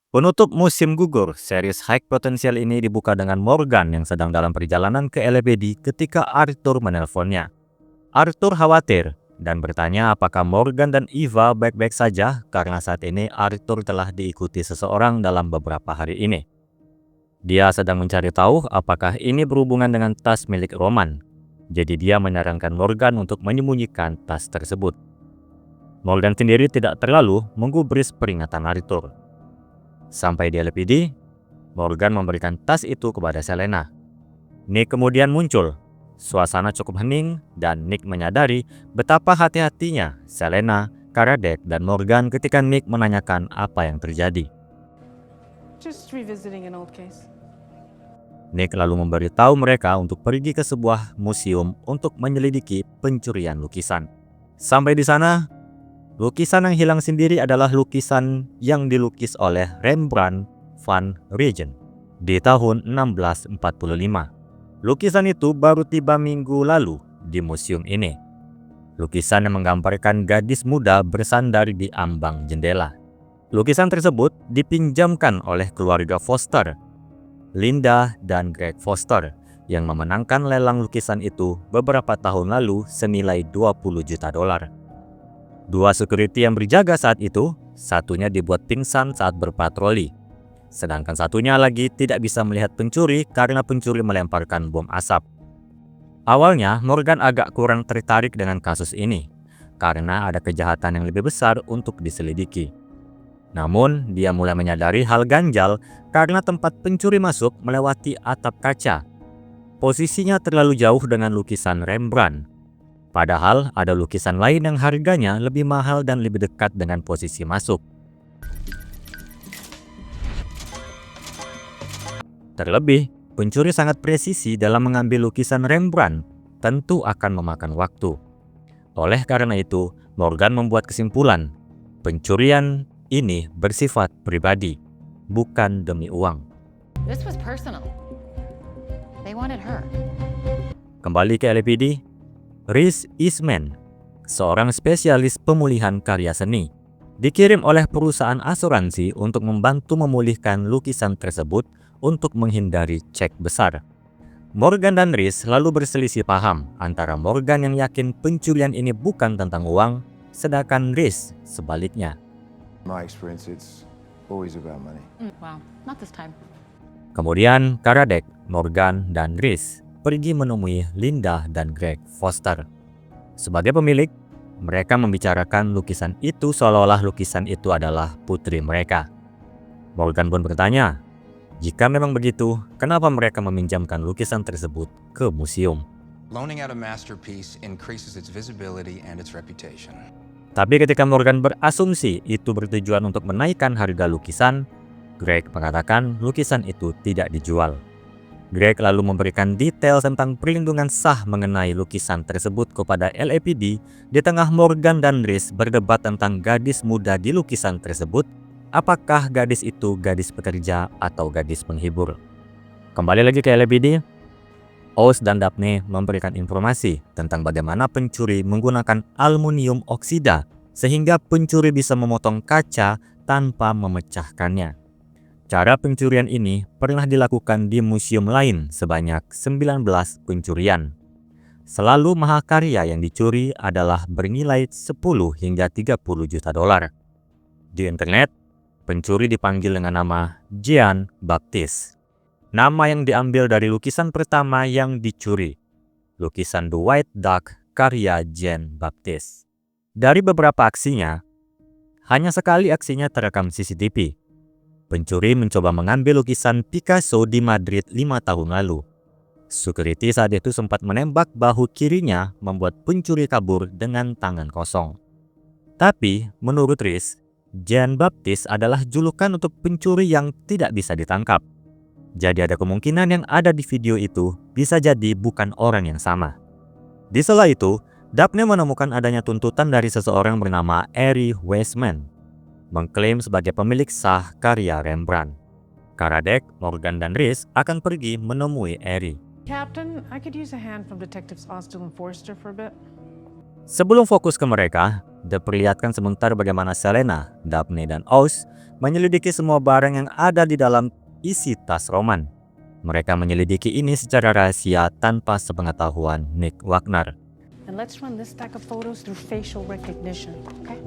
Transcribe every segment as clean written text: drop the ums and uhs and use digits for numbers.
Penutup musim gugur, series High Potential ini dibuka dengan Morgan yang sedang dalam perjalanan ke LAPD ketika Arthur menelponnya. Arthur khawatir dan bertanya apakah Morgan dan Eva baik-baik saja karena saat ini Arthur telah diikuti seseorang dalam beberapa hari ini. Dia sedang mencari tahu apakah ini berhubungan dengan tas milik Roman. Jadi dia menyarankan Morgan untuk menyembunyikan tas tersebut. Morgan sendiri tidak terlalu menggubris peringatan Arthur. Sampai di LAPD, Morgan memberikan tas itu kepada Selena. Nick kemudian muncul. Suasana cukup hening dan Nick menyadari betapa hati-hatinya Selena, Karadec, dan Morgan ketika Nick menanyakan apa yang terjadi. Just revisiting an old case. Nick lalu memberitahu mereka untuk pergi ke sebuah museum untuk menyelidiki pencurian lukisan. Sampai di sana, lukisan yang hilang sendiri adalah lukisan yang dilukis oleh Rembrandt van Rijn di tahun 1645. Lukisan itu baru tiba minggu lalu di museum ini. Lukisan yang menggambarkan gadis muda bersandar di ambang jendela. Lukisan tersebut dipinjamkan oleh keluarga Foster, Linda dan Greg Foster, yang memenangkan lelang lukisan itu beberapa tahun lalu senilai $20 juta. Dua security yang berjaga saat itu, satunya dibuat pingsan saat berpatroli. Sedangkan satunya lagi tidak bisa melihat pencuri karena pencuri melemparkan bom asap. Awalnya, Morgan agak kurang tertarik dengan kasus ini, karena ada kejahatan yang lebih besar untuk diselidiki. Namun, dia mulai menyadari hal ganjal karena tempat pencuri masuk melewati atap kaca. Posisinya terlalu jauh dengan lukisan Rembrandt. Padahal ada lukisan lain yang harganya lebih mahal dan lebih dekat dengan posisi masuk. Terlebih, pencuri sangat presisi dalam mengambil lukisan Rembrandt, tentu akan memakan waktu. Oleh karena itu, Morgan membuat kesimpulan, pencurian ini bersifat pribadi, bukan demi uang. This was personal. They wanted her. Kembali ke LAPD, Rhys Eastman, seorang spesialis pemulihan karya seni, dikirim oleh perusahaan asuransi untuk membantu memulihkan lukisan tersebut untuk menghindari cek besar. Morgan dan Rhys lalu berselisih paham antara Morgan yang yakin pencurian ini bukan tentang uang, sedangkan Rhys sebaliknya. My experience, it's always about money. Wow, not this time. Kemudian Karadec, Morgan, dan Rhys pergi menemui Linda dan Greg Foster. Sebagai pemilik, mereka membicarakan lukisan itu seolah-olah lukisan itu adalah putri mereka. Morgan pun bertanya, jika memang begitu, kenapa mereka meminjamkan lukisan tersebut ke museum? Loaning out a masterpiece increases its visibility and its reputation. Tapi ketika Morgan berasumsi itu bertujuan untuk menaikkan harga lukisan, Greg mengatakan lukisan itu tidak dijual. Greg lalu memberikan detail tentang perlindungan sah mengenai lukisan tersebut kepada LAPD di tengah Morgan dan Rhys berdebat tentang gadis muda di lukisan tersebut, apakah gadis itu gadis pekerja atau gadis penghibur. Kembali lagi ke LAPD, Oz dan Daphne memberikan informasi tentang bagaimana pencuri menggunakan aluminium oksida sehingga pencuri bisa memotong kaca tanpa memecahkannya. Cara pencurian ini pernah dilakukan di museum lain sebanyak 19 pencurian. Selalu mahakarya yang dicuri adalah bernilai 10 hingga 30 juta dolar. Di internet, pencuri dipanggil dengan nama Jean Baptiste. Nama yang diambil dari lukisan pertama yang dicuri, lukisan The White Duck karya Jean Baptiste. Dari beberapa aksinya, hanya sekali aksinya terekam CCTV. Pencuri mencoba mengambil lukisan Picasso di Madrid 5 tahun lalu. Security saat itu sempat menembak bahu kirinya membuat pencuri kabur dengan tangan kosong. Tapi, menurut Rhys, Jean Baptiste adalah julukan untuk pencuri yang tidak bisa ditangkap. Jadi ada kemungkinan yang ada di video itu bisa jadi bukan orang yang sama. Di sela itu, Daphne menemukan adanya tuntutan dari seseorang bernama Ari Weissman, mengklaim sebagai pemilik sah karya Rembrandt. Karadec, Morgan, dan Rhys akan pergi menemui Ari. Captain, I could use a hand from Detectives Austell and Forster for a bit. Sebelum fokus ke mereka, diperlihatkan sebentar bagaimana Selena, Daphne, dan Oz menyelidiki semua barang yang ada di dalam isi tas Roman. Mereka menyelidiki ini secara rahasia tanpa sepengetahuan Nick Wagner. And let's run this stack of photos through facial recognition, okay?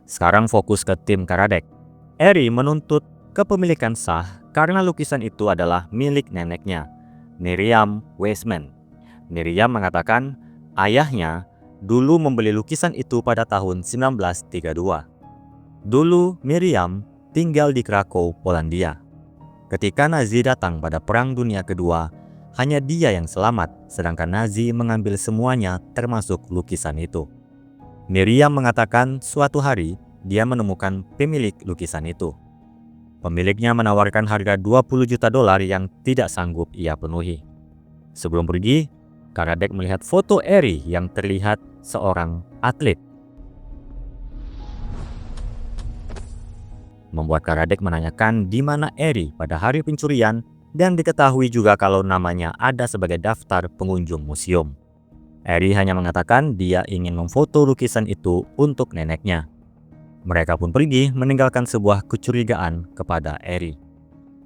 Sekarang fokus ke tim Karadec. Eri menuntut kepemilikan sah karena lukisan itu adalah milik neneknya, Miriam Wiseman. Miriam mengatakan ayahnya dulu membeli lukisan itu pada tahun 1932. Dulu Miriam tinggal di Krakow, Polandia. Ketika Nazi datang pada Perang Dunia Kedua, hanya dia yang selamat, sedangkan Nazi mengambil semuanya termasuk lukisan itu. Miriam mengatakan suatu hari dia menemukan pemilik lukisan itu. Pemiliknya menawarkan harga $20 juta yang tidak sanggup ia penuhi. Sebelum pergi, Karadec melihat foto Eri yang terlihat seorang atlet. Membuat Karadec menanyakan di mana Eri pada hari pencurian dan diketahui juga kalau namanya ada sebagai daftar pengunjung museum. Eri hanya mengatakan dia ingin memfoto lukisan itu untuk neneknya. Mereka pun pergi meninggalkan sebuah kecurigaan kepada Eri.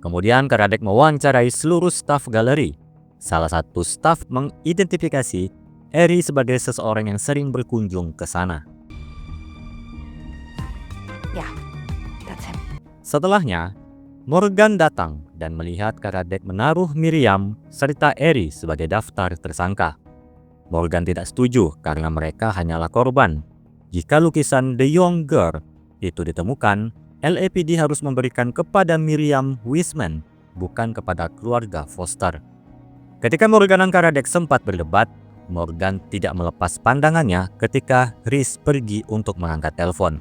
Kemudian Karadec mewawancarai seluruh staf galeri. Salah satu staf mengidentifikasi Eri sebagai seseorang yang sering berkunjung ke sana. Yeah, that's him. Setelahnya, Morgan datang dan melihat Karadec menaruh Miriam serta Eri sebagai daftar tersangka. Morgan tidak setuju karena mereka hanyalah korban. Jika lukisan The Young Girl itu ditemukan, LAPD harus memberikan kepada Miriam Wiseman, bukan kepada keluarga Foster. Ketika Morgan dan Karadec sempat berdebat, Morgan tidak melepas pandangannya ketika Rhys pergi untuk mengangkat telepon.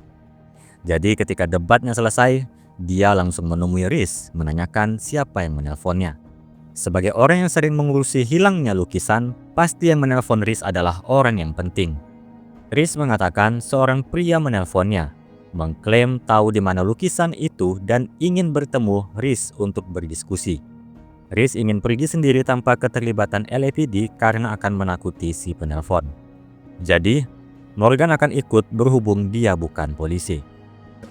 Jadi ketika debatnya selesai, dia langsung menemui Rhys menanyakan siapa yang menelponnya. Sebagai orang yang sering mengurusi hilangnya lukisan, pasti yang menelpon Rhys adalah orang yang penting. Rhys mengatakan seorang pria menelponnya, mengklaim tahu di mana lukisan itu dan ingin bertemu Rhys untuk berdiskusi. Rhys ingin pergi sendiri tanpa keterlibatan LAPD karena akan menakuti si penelpon. Jadi, Morgan akan ikut berhubung dia bukan polisi.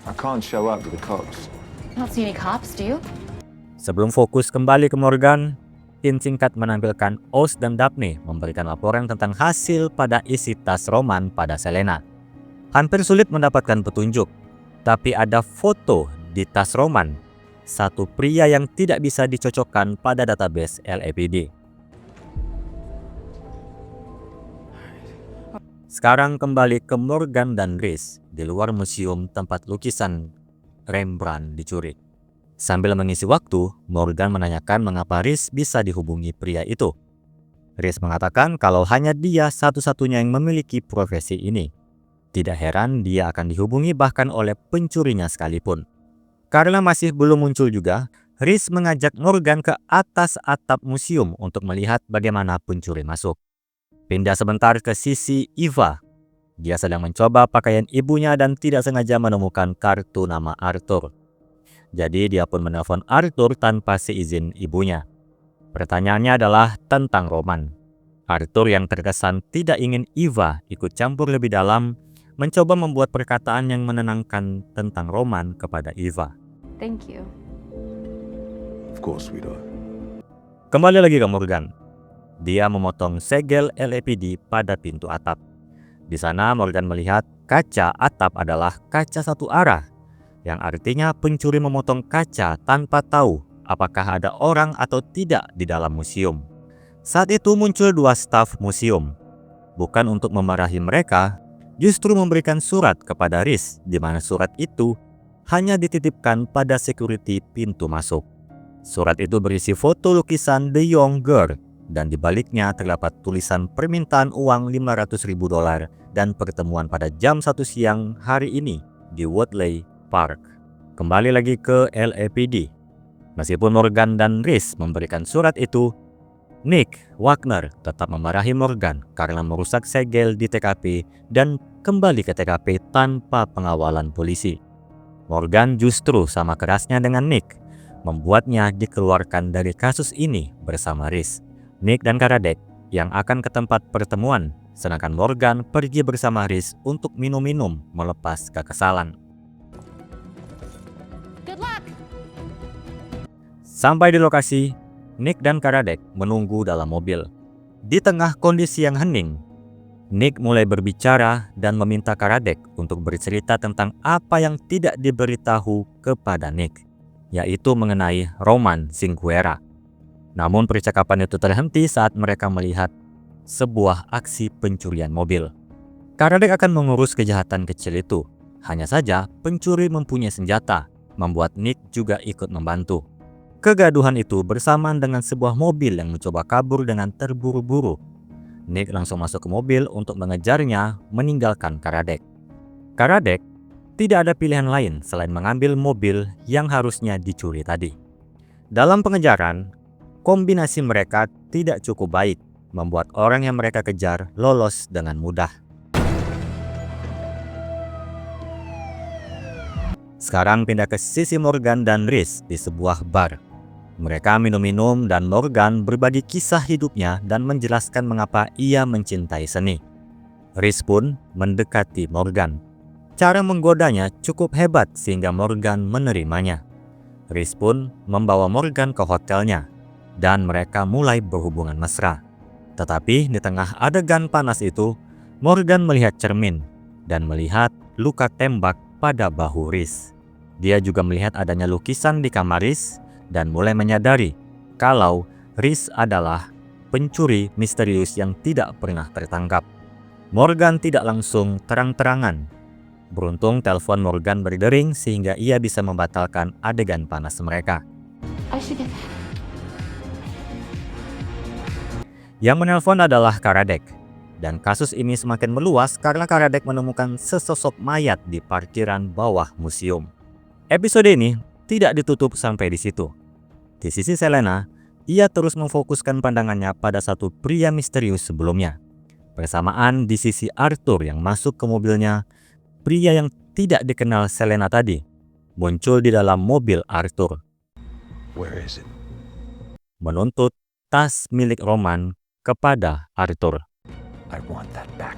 I can't show up to the cops. You don't see any cops, do you? Sebelum fokus kembali ke Morgan, tim singkat menampilkan Oz dan Daphne memberikan laporan tentang hasil pada isi tas Roman pada Selena. Hampir sulit mendapatkan petunjuk, tapi ada foto di tas Roman, satu pria yang tidak bisa dicocokkan pada database LAPD. Sekarang kembali ke Morgan dan Rhys di luar museum tempat lukisan Rembrandt dicuri. Sambil mengisi waktu, Morgan menanyakan mengapa Rhys bisa dihubungi pria itu. Rhys mengatakan kalau hanya dia satu-satunya yang memiliki profesi ini. Tidak heran dia akan dihubungi bahkan oleh pencurinya sekalipun. Karena masih belum muncul juga, Rhys mengajak Morgan ke atas atap museum untuk melihat bagaimana pencuri masuk. Pindah sebentar ke sisi Eva. Dia sedang mencoba pakaian ibunya dan tidak sengaja menemukan kartu nama Arthur. Jadi dia pun menelpon Arthur tanpa seizin ibunya. Pertanyaannya adalah tentang Roman. Arthur yang terkesan tidak ingin Eva ikut campur lebih dalam, mencoba membuat perkataan yang menenangkan tentang Roman kepada Eva. Thank you. Of course we do. Kembali lagi ke Morgan. Dia memotong segel LAPD pada pintu atap. Di sana Morgan melihat kaca atap adalah kaca satu arah, yang artinya pencuri memotong kaca tanpa tahu apakah ada orang atau tidak di dalam museum. Saat itu muncul dua staf museum. Bukan untuk memarahi mereka, justru memberikan surat kepada Rhys, di mana surat itu hanya dititipkan pada security pintu masuk. Surat itu berisi foto lukisan The Young Girl, dan di baliknya terdapat tulisan permintaan uang $500.000 dan pertemuan pada jam 1 siang hari ini di Woodley Park. Kembali lagi ke LAPD. Meskipun Morgan dan Rhys memberikan surat itu, Nick Wagner tetap memarahi Morgan karena merusak segel di TKP dan kembali ke TKP tanpa pengawalan polisi. Morgan justru sama kerasnya dengan Nick, membuatnya dikeluarkan dari kasus ini bersama Rhys. Nick dan Karadec yang akan ke tempat pertemuan, sedangkan Morgan pergi bersama Rhys untuk minum-minum melepas kekesalan. Good Sampai di lokasi, Nick dan Karadec menunggu dalam mobil. Di tengah kondisi yang hening, Nick mulai berbicara dan meminta Karadec untuk bercerita tentang apa yang tidak diberitahu kepada Nick, yaitu mengenai Roman Singuera. Namun percakapan itu terhenti saat mereka melihat sebuah aksi pencurian mobil. Karadec akan mengurus kejahatan kecil itu. Hanya saja pencuri mempunyai senjata, membuat Nick juga ikut membantu. Kegaduhan itu bersamaan dengan sebuah mobil yang mencoba kabur dengan terburu-buru. Nick langsung masuk ke mobil untuk mengejarnya, meninggalkan Karadec. Karadec tidak ada pilihan lain selain mengambil mobil yang harusnya dicuri tadi. Dalam pengejaran, kombinasi mereka tidak cukup baik, membuat orang yang mereka kejar lolos dengan mudah. Sekarang pindah ke sisi Morgan dan Rhys di sebuah bar. Mereka minum-minum dan Morgan berbagi kisah hidupnya dan menjelaskan mengapa ia mencintai seni. Rhys pun mendekati Morgan. Cara menggodanya cukup hebat sehingga Morgan menerimanya. Rhys pun membawa Morgan ke hotelnya dan mereka mulai berhubungan mesra. Tetapi di tengah adegan panas itu, Morgan melihat cermin dan melihat luka tembak pada bahu Rhys. Dia juga melihat adanya lukisan di kamar Rhys dan mulai menyadari kalau Rhys adalah pencuri misterius yang tidak pernah tertangkap. Morgan tidak langsung terang-terangan. Beruntung telepon Morgan berdering sehingga ia bisa membatalkan adegan panas mereka. I should get that. Yang menelpon adalah Karadec. Dan kasus ini semakin meluas karena Karadec menemukan sesosok mayat di parkiran bawah museum. Episode ini tidak ditutup sampai di situ. Di sisi Selena, ia terus memfokuskan pandangannya pada satu pria misterius sebelumnya. Bersamaan di sisi Arthur yang masuk ke mobilnya, pria yang tidak dikenal Selena tadi muncul di dalam mobil Arthur. Where is it? Menuntut tas milik Roman kepada Arthur. I want that back.